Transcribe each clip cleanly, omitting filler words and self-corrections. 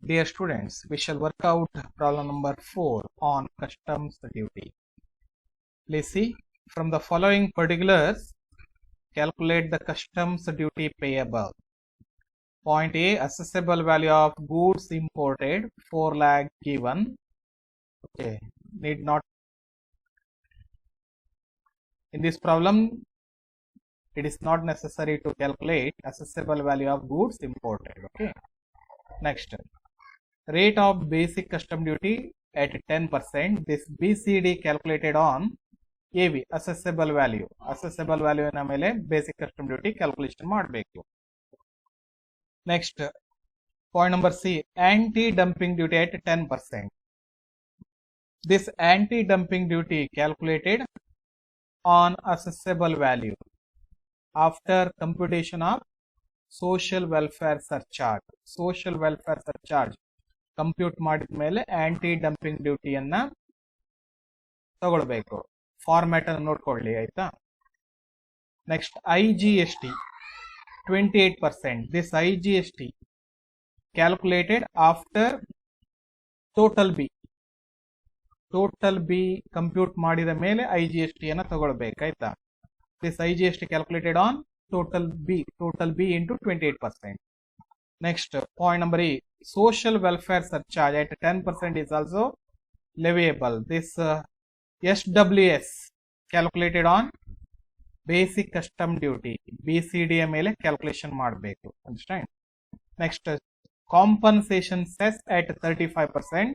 Dear students, we shall work out problem number 4 on customs duty. Please see, from the following particulars, calculate the customs duty payable. Point A, assessable value of goods imported, 4 lakh given. Okay, need not. In this problem, it is not necessary to calculate assessable value of goods imported. Okay. Next, rate of basic custom duty at 10%. This BCD calculated on AV, assessable value. Assessable value ನ ಮೇಲೆ basic custom duty calculation ಮಾಡಬೇಕು. Next, point number C, anti-dumping duty at 10%. This anti-dumping duty calculated on assessable value after computation of social welfare surcharge. Social welfare surcharge compute ಮಾಡಿದ ಮೇಲೆ aunty dumping ಡ್ಯೂಟಿಯನ್ನ ತಗೊಳ್ಬೇಕು. Format ಅನ್ನು ನೋಡ್ಕೊಳ್ಳಿ ಆಯ್ತಾ. Next IGST 28%. This IGST calculated after total B compute ಮಾಡಿದ ಮೇಲೆ IGST ಅನ್ನ ತಗೊಳ್ಬೇಕಾಯ್ತಾ. This IGST calculated on total B into 28%. Next, point number E, social welfare surcharge at 10% is also leviable. This SWS calculated on basic custom duty, BCD ಮೇಲೆ calculation ಮಾಡಬೇಕು. Understand? Next, compensation cess at 35%.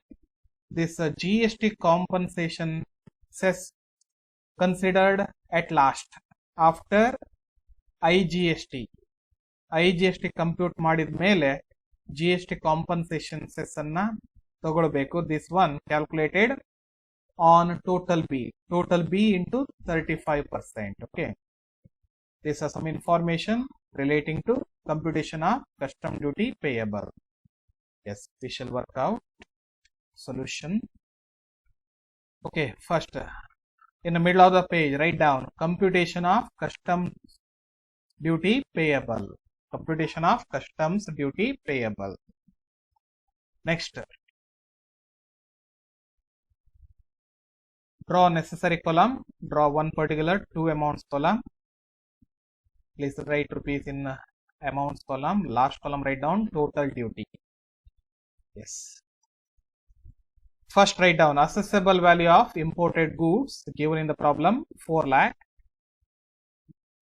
This GST compensation cess considered at last after IGST compute ಮಾಡಿದ ಮೇಲೆ GST compensation cess ಅನ್ನ ತಗೊಳ್ಬೇಕು. This one calculated on total B into 35%. Okay, this are some information relating to computation of custom duty payable. Yes, we shall work out solution. Okay, first in the middle of the page write down computation of customs duty payable. Computation of customs duty payable. Next, draw necessary column. Draw one particular 2 amounts column. Please write rupees in amounts column. Last column write down total duty. Yes. First write down assessable value of imported goods given in the problem 4 lakh.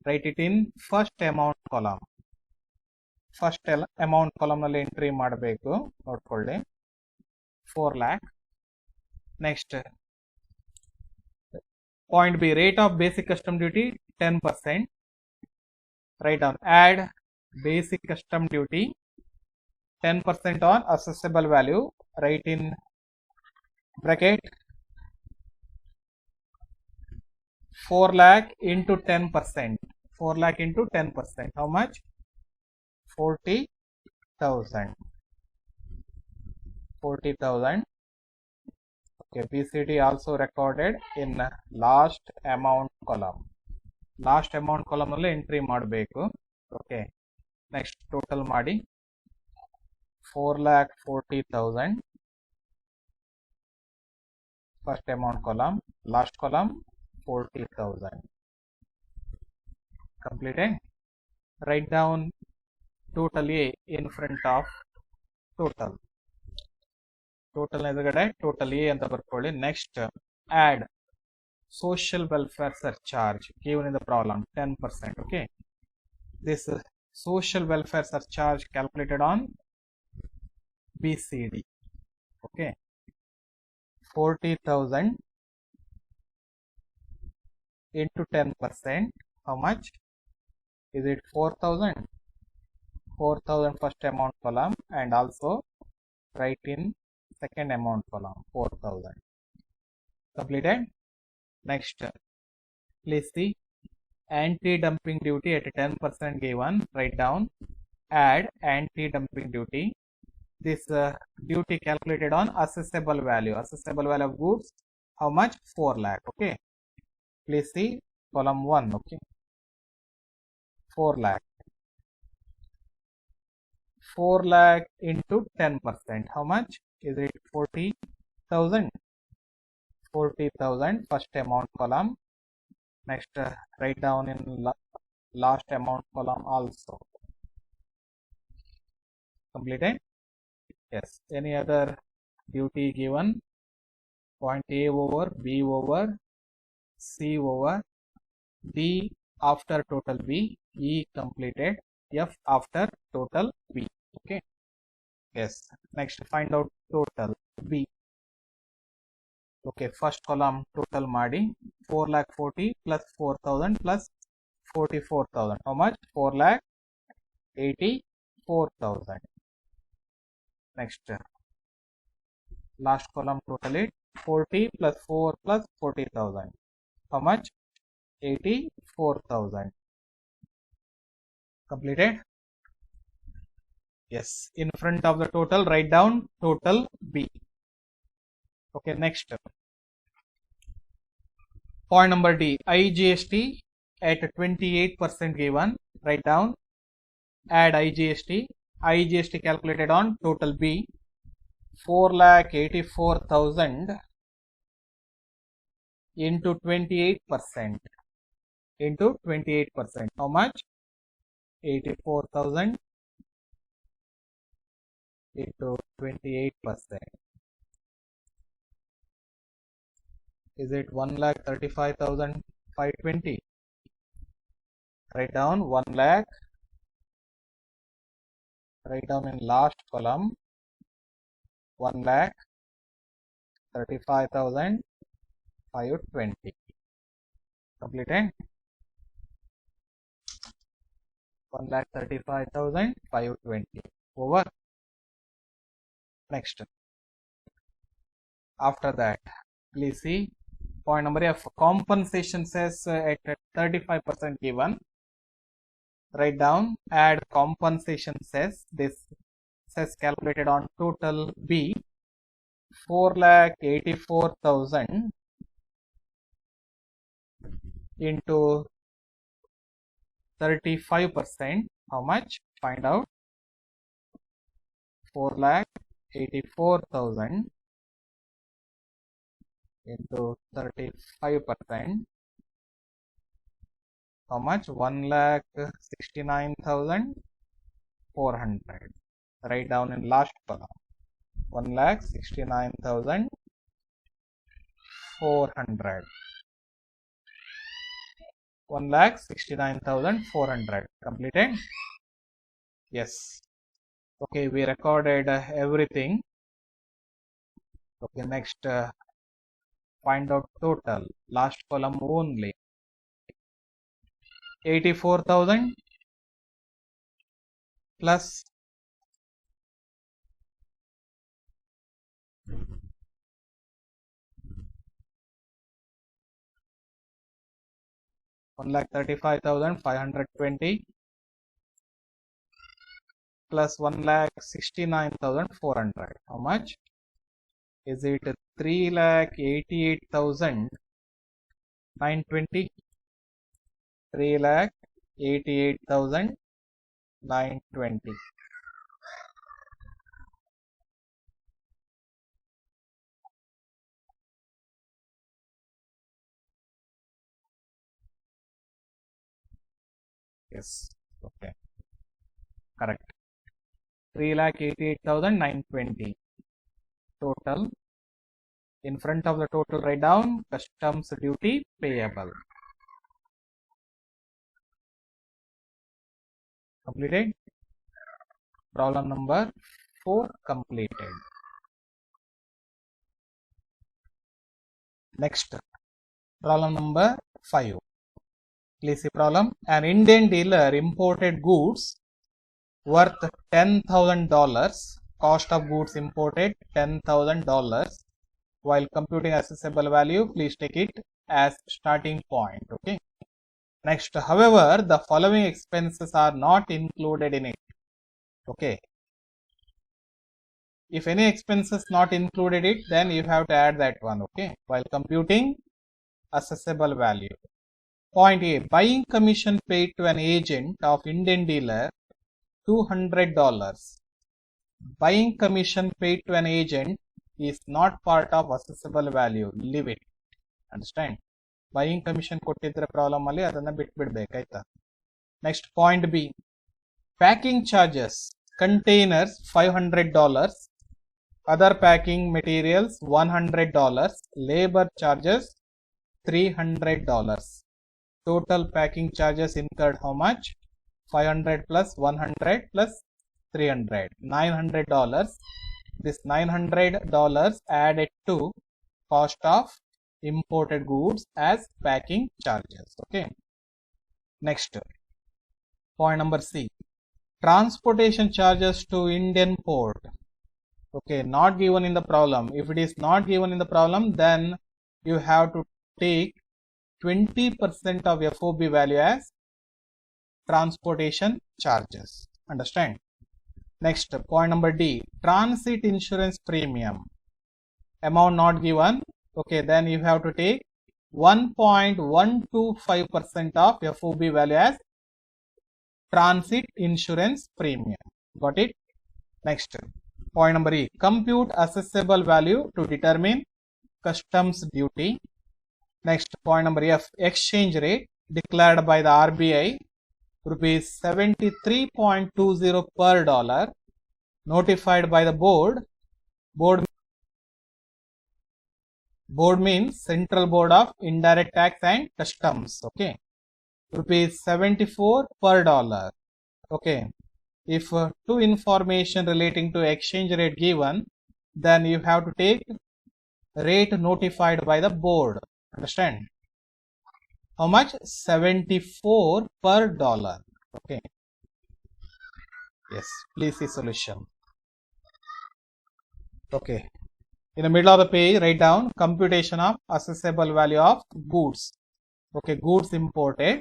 Write it in first amount column. First amount column ನಲ್ಲಿ entry ಮಾಡಬೇಕು, ನೋಡ್ಕೊಳ್ಳಿ. 4 lakh. Next point B, rate of basic custom duty 10%. Write down add basic custom duty 10% on assessable value. Write in bracket 4 lakh into 10%. 4 lakh into 10%. How much? 40,000. 40,000. Okay, BCD also recorded in last amount column. Last amount column ಅಲ್ಲಿ entry ಮಾಡಬೇಕು. Okay, next total ಮಾಡಿ 4,40,000. First amount column, last column 40,000. Completed. Write down total A in front of total. Total ಎದುರುಗಡೆ total A ಅಂತ ಬರ್ಕೊಳ್ಳಿ. Next, add social welfare surcharge given in the problem 10%. Okay, this social welfare surcharge calculated on BCD. Okay, 40,000 into 10%. How much is it? 4,000. 4,000 first amount column and also write in second amount column 4,000. Completed. Next, please see anti-dumping duty at 10% given. Write down add anti-dumping duty. This duty calculated on assessable value. Assessable value of goods, how much? 4 lakh. Okay, please see column 1. Okay, 4 lakh. 4 lakh into 10%. How much? Is it 40,000? 40,000 first amount column. Next, write down in last amount column also. Completed? Yes. Any other duty given? Point A over B over C over D after total B, E completed, F after total B. Okay. Yes. Next, find out total B. Okay, first column total ಮಾಡಿ 4,40,000 plus 4,000 plus 44,000. How much? 4,84,000. Next, last column total it 40 plus 4 plus 40,000. How much? 84,000. Completed? Yes. In front of the total, write down total B. Okay, next. Point number D. IGST at 28% given. Write down. Add IGST. IGST calculated on total B. 4,84,000 into 28%. Into 28%. How much? 84,000 into 28%. Is it 1,35,520? Write down 1 lakh. Write down in last column 1,35,520. Completed? 1,35,520 over. Next. After that, please see point number F. Compensation cess at 35% given. Write down, add compensation cess. This cess calculated on total B. 4,84,000 into 35%. How much? Find out. 4,84,000 into 35%. How much? 1,69,400. Write down in last column. 1,69,400. 1,69,400. Completed? Yes. Okay, we recorded everything. Okay, next, find out total. Last column only. 84,000 plus 1,35,520 plus 1,69,400. How much? Is it 3,88,920? 3,88,920. Yes. Okay. Correct. 3,88,920 total. In front of the total, write down customs duty payable. Completed. Problem number 4 completed. Next, problem number 5. Please see problem. An Indian dealer imported goods worth $10,000. Cost of goods imported $10,000. While computing assessable value, please take it as starting point. Okay. Next, however, the following expenses are not included in it. Okay. If any expenses not included it, then you have to add that one. Okay. While computing assessable value. Point A. Buying commission paid to an agent of Indian dealer $200. Buying commission paid to an agent is not part of assessable value. Leave it. Understand? Buying commission ಕೊಟ್ಟಿದ್ರೆ problem ಅಲ್ಲಿ ಅದನ್ನ ಬಿಟ್ಬಿಡ್ಬೇಕಾಯ್ತಾ. Next point B, packing charges containers $500, other packing materials $100, labor charges $300. Total packing charges incurred how much? 500 plus 100 plus 300, $900. This $900 added to cost of imported goods as packing charges. Okay. Next, point number C, transportation charges to Indian port. Okay, not given in the problem. If it is not given in the problem, then you have to take 20% of FOB value as transportation charges. Understand? Next, point number D, transit insurance premium. Amount not given. Okay, then you have to take 1.125% of FOB value as transit insurance premium. Got it? Next, point number E, compute assessable value to determine customs duty. Next, point number F, exchange rate declared by the RBI rupees 73.20 per dollar, notified by the board. Board means Central Board of Indirect Tax and Customs. Okay, rupees 74 per dollar. Okay, if to information relating to exchange rate given, then you have to take rate notified by the board. Understand? How much? 74 per dollar. Okay. Yes, please see solution. Okay. In the middle of the page, write down computation of assessable value of goods. Okay, goods imported.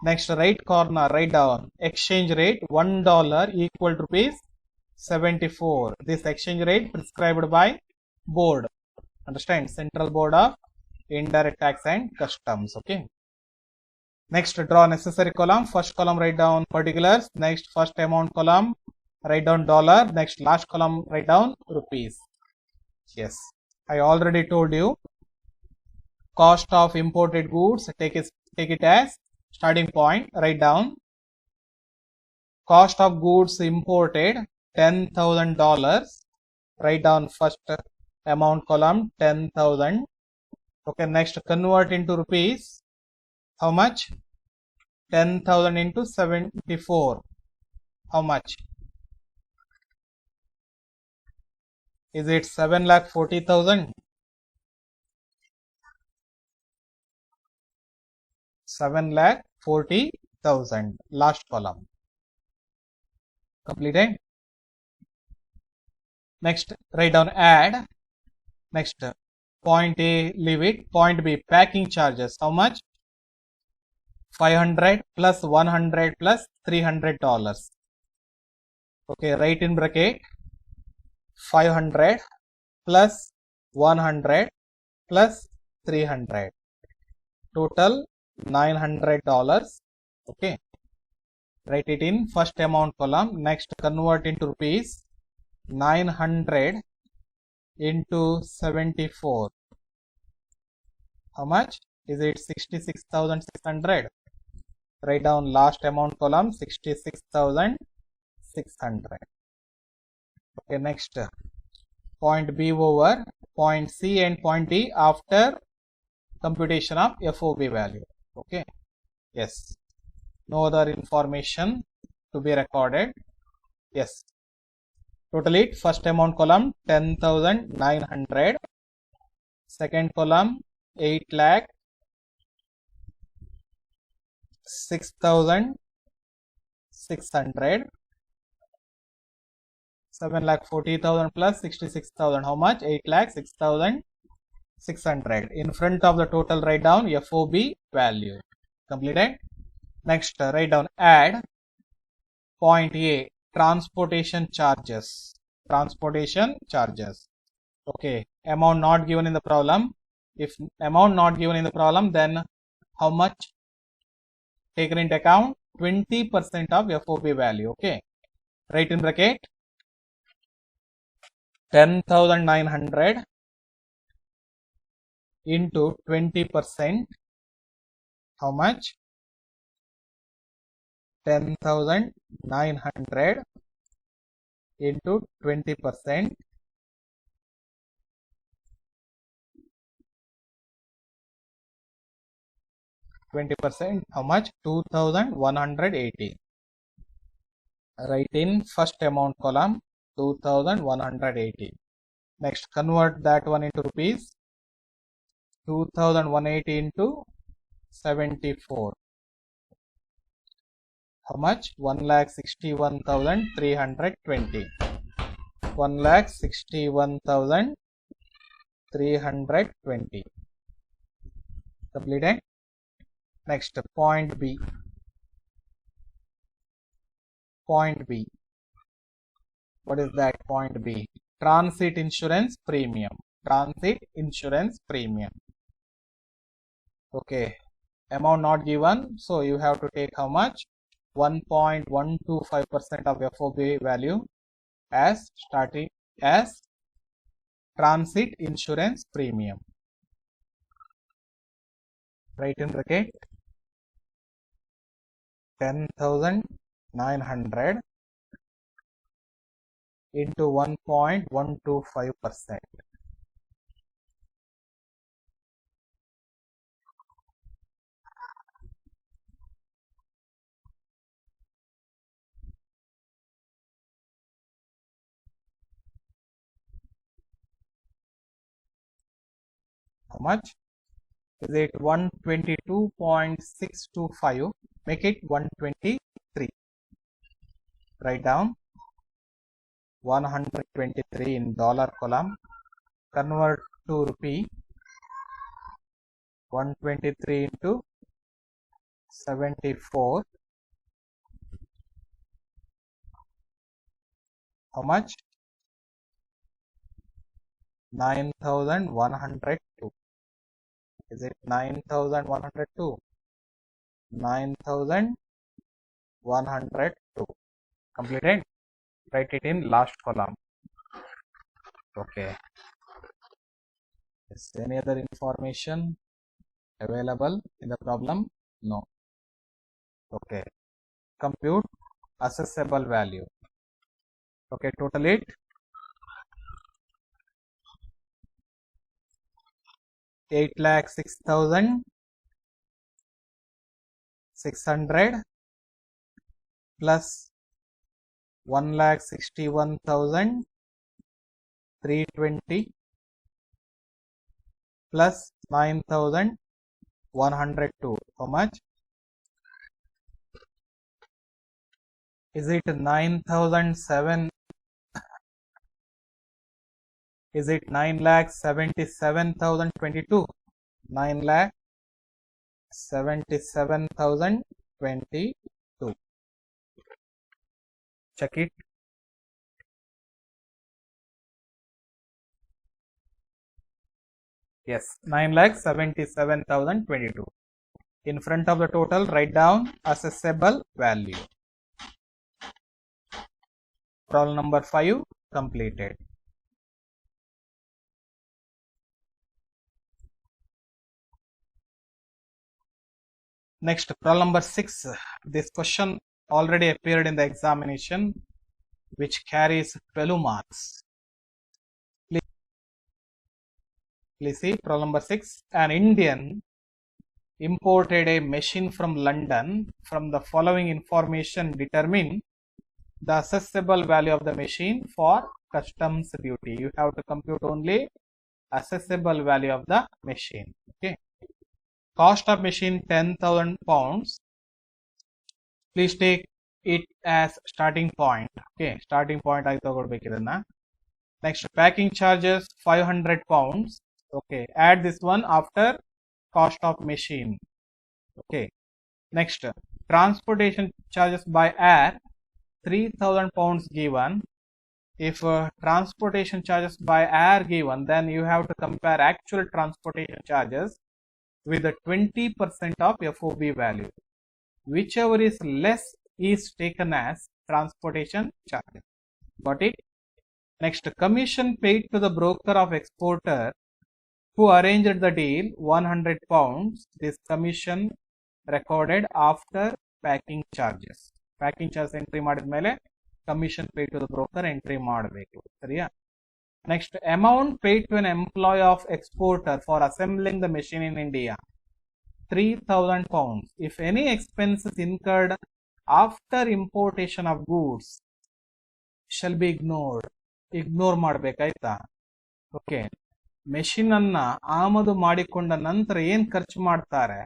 Next, right corner, write down exchange rate $1 equal to rupees 74. This exchange rate prescribed by board. Understand? Central Board of Indirect Tax and Customs. Okay. Next, draw necessary column. First column, write down particulars. Next, first amount column, write down dollar. Next, last column, write down rupees. Yes, I already told you. Cost of imported goods, take it as starting point. Write down cost of goods imported $10,000. Write down first amount column 10,000. Okay, next convert into rupees. How much? 10,000 into 74. How much? Is it 7,40,000? 7,40,000. Last column. Completed. Next, write down add. Next, point A, leave it. Point B, packing charges. How much? 500 plus 100 plus $300. Okay, write in bracket 500 plus 100 plus 300. Total $900. Okay, write it in first amount column. Next, convert into rupees. 900 into 74. How much? Is it 66,600? Write down last amount column 66,600. Okay, next point B over point C and point D after computation of FOB value. Okay. Yes. No other information to be recorded. Yes. Total it, first amount column 10,900. Second column 8,00,000. 6,600. 7,40,000 plus 66,000. How much? 8,06,600. In front of the total, write down FOB value. Completed. Next, write down add. Point A, transportation charges. Transportation charges. Okay. Amount not given in the problem. If amount not given in the problem, then how much? Taken into account 20% of FOB value. Okay. Right in bracket 10,900 into 20%. How much? 10,900 into 20%. 20%. How much? 2,180. Write in first amount column 2,180. Next, convert that one into rupees. 2,180 into 74. How much? 1,61,320. 1,61,320. Completed. Next, point B. Point B. What is that point B? Transit insurance premium. Transit insurance premium. Okay. Amount not given. So you have to take how much? 1.125% of FOB value as starting as transit insurance premium. Write in bracket 10,900 into 1.125%. How much? Is it 122.625? Make it 123. Write down 123 in dollar column. Convert to rupee. 123 into 74. How much? 9,102. Is it 9,102? 9,102. Completed. Write it in last column. Okay. Is any other information available in the problem? No. Okay. Compute assessable value. Okay, total it 8,06,600 plus 1,61,320 plus 9,102. How much? Is it 9,007? Is it 9,77,022? 9,77,022. Check it. Yes, 9,77,022. In front of the total, write down assessable value. Problem number 5 completed. Next, problem number 6. This question already appeared in the examination, which carries 12 marks. Please see problem number 6. An Indian imported a machine from London. From the following information, determine the assessable value of the machine for customs duty. You have to compute only assessable value of the machine. Okay. Cost of machine 10,000 pounds. Please take it as starting point. Okay, starting point I thought. Next, packing charges 500 pounds. Okay, add this one after cost of machine. Okay. Next, transportation charges by air 3,000 pounds given. If transportation charges by air given, then you have to compare actual transportation charges with the 20% of FOB value. Whichever is less is taken as transportation charges. Got it? Next, commission paid to the broker of exporter who arranged the deal, 100 pounds. This commission recorded after packing charges. Packing charges entry ಮಾಡಿದ್ಮೇಲೆ commission paid to the broker entry ಮಾಡಬೇಕು. ಸರಿಯಾ? Next, amount paid to an employee of exporter for assembling the machine in India, 3,000 pounds. If any expenses incurred after importation of goods shall be ignored. Ignore ಮಾಡಬೇಕಾಯ್ತಾ? Okay, machine ಅನ್ನ ಆಮದು ಮಾಡಿಕೊಂಡ ನಂತರ ಏನ್ ಖರ್ಚು ಮಾಡ್ತಾರೆ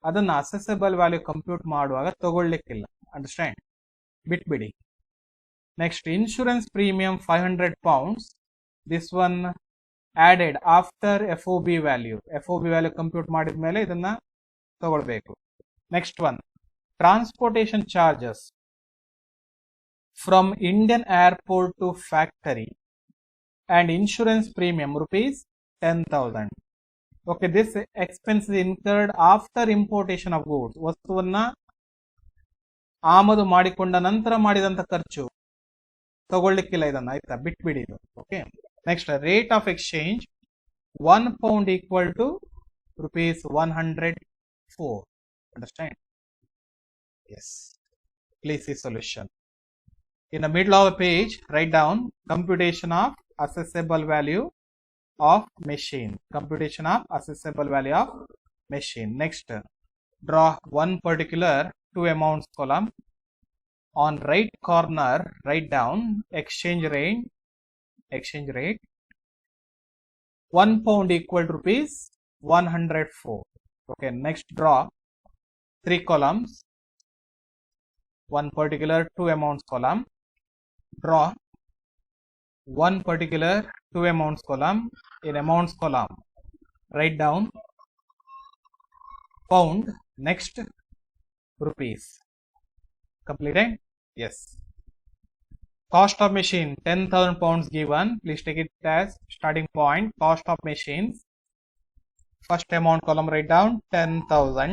ಅದನ್ನ ಅಸೆಸಬಲ್ ವ್ಯಾಲ್ಯೂ ಕಂಪ್ಯೂಟ್ ಮಾಡುವಾಗ ತಗೊಳ್ಳಿಕ್ಕಿಲ್ಲ. ಅಂಡರ್ಸ್ಟ್ಯಾಂಡ್? ಬಿಟ್ಬಿಡಿ. Next, insurance premium 500 pounds. This one added after FOB value. FOB value compute ಮಾಡಿದ್ಮೇಲೆ ಇದನ್ನ ತಗೊಳ್ಬೇಕು. Next one, transportation charges from Indian airport to factory and insurance premium rupees 10,000. Okay, this expense is incurred after importation of goods. ವಸ್ತುವನ್ನ ಆಮದು ಮಾಡಿಕೊಂಡ ನಂತರ ಮಾಡಿದಂತ ಖರ್ಚು, ತಗೊಳ್ಳಿಕ್ಕಿಲ್ಲ ಇದನ್ನ, ಆಯ್ತಾ? ಬಿಟ್ಬಿಡಿ ಇದು. Okay. Next, rate of exchange, 1 pound equal to rupees 104. Understand? Yes. Please see solution. In the middle of the page, write down computation of assessable value of machine. Computation of assessable value of machine. Next, draw one particular two amounts column. On right corner, write down exchange rate. 1 pound equal to rupees 104. Okay, next draw 3 columns. One particular two amounts column. Draw one particular two amounts column. In amounts column, write down pound, next rupees. Completed? Yes. Cost of machine 10,000 pounds given. Please take it as starting point. Cost of machines. First amount column, write down 10,000.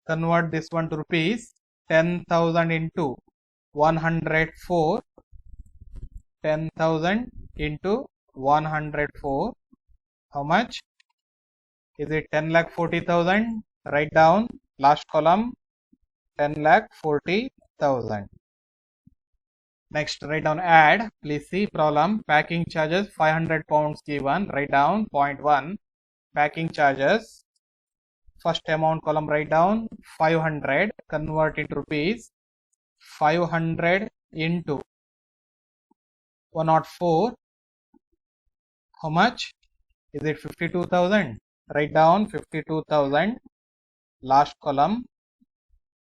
Convert this one to rupees. 10,000 into 104. 10,000 into 104. How much? Is it 10,40,000? Write down last column 10,40,000. Next, write down add. Please see problem. Packing charges 500 pounds given. Write down point 1. Packing charges. First amount column, write down 500. Convert into rupees. 500 into 104. How much? Is it 52,000? Write down 52,000. Last column.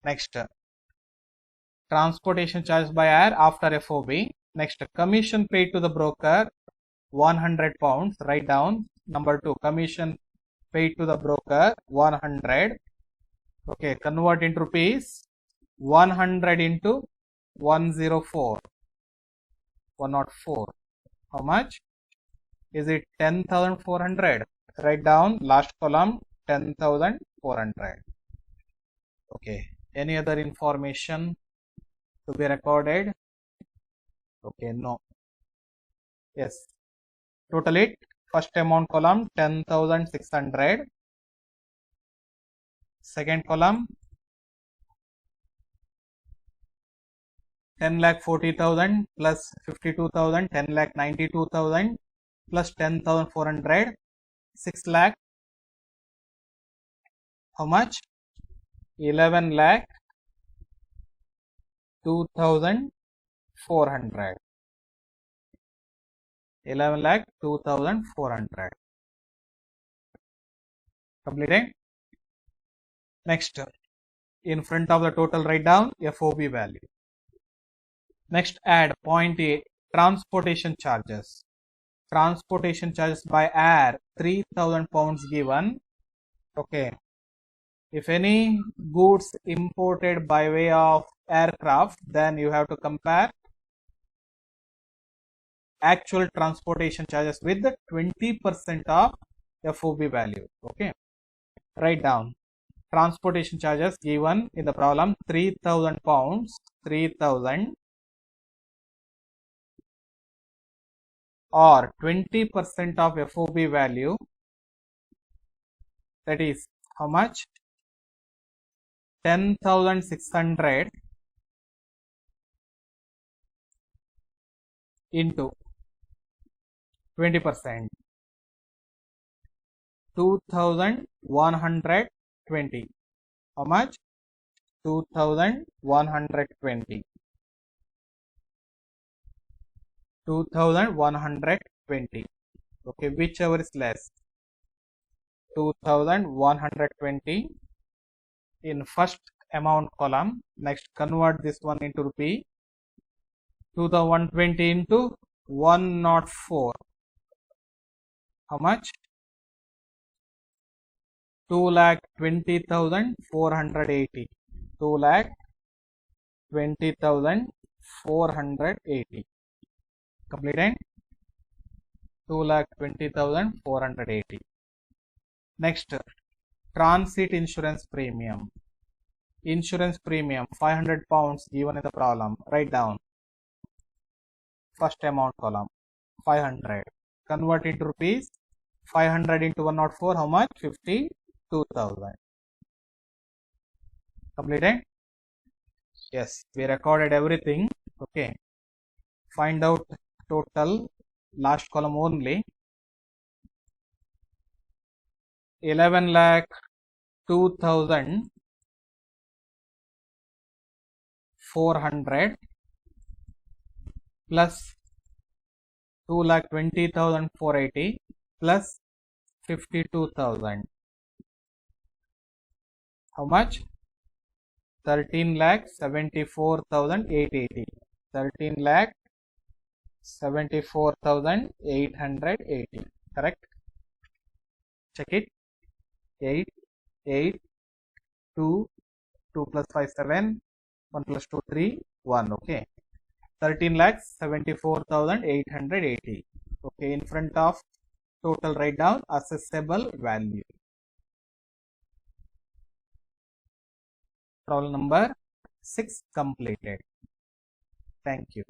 Next, transportation charges by air after FOB. Next, commission paid to the broker 100 pounds. Write down number 2. Commission paid to the broker 100. Okay, convert into rupees. 100 into 104. 104. How much? Is it 10,400? Write down last column 10,400. Okay. Any other information to be recorded? Okay, no. Yes. Total it. First amount column 10,600. Second column 10,40,000 plus 52,000, 10,92,000 plus 10,400, 6 lakh. How much? 11,02,400. 11,02,400. Completed. Next, in front of the total, write down FOB value. Next, add point A, transportation charges. Transportation charges by air 3,000 pounds given. Okay. If any goods imported by way of aircraft, then you have to compare actual transportation charges with the 20% of FOB value. Okay. Write down transportation charges given in the problem 3000 pounds, 3000 or 20% of FOB value, that is how much? 10,600 into 20%, 2,120. How much? 2,120. 2,120. Okay, whichever is less. 2,120 in first amount column. Next, convert this one into rupee. 2,120 into 104. How much? 2,20,480. 2,20,480. Completed. 2,20,480. Next, transit insurance premium. Insurance premium 500 pounds given in the problem. Write down. First amount column 500. Convert into rupees. 500 into 104. How much? 52,000. Completed. Yes, we recorded everything. Okay. Find out total. Last column only. 11,02,400 plus 2,20,480 plus 52,000. How much? 13,74,880. 13,74,880. Correct? Check it. 8, 8, 2, 2 plus 5, 7, 1 plus 2, 3, 1. Okay. 13,74,880. Okay. In front of total, write down assessable value. Problem number 6 completed. Thank you.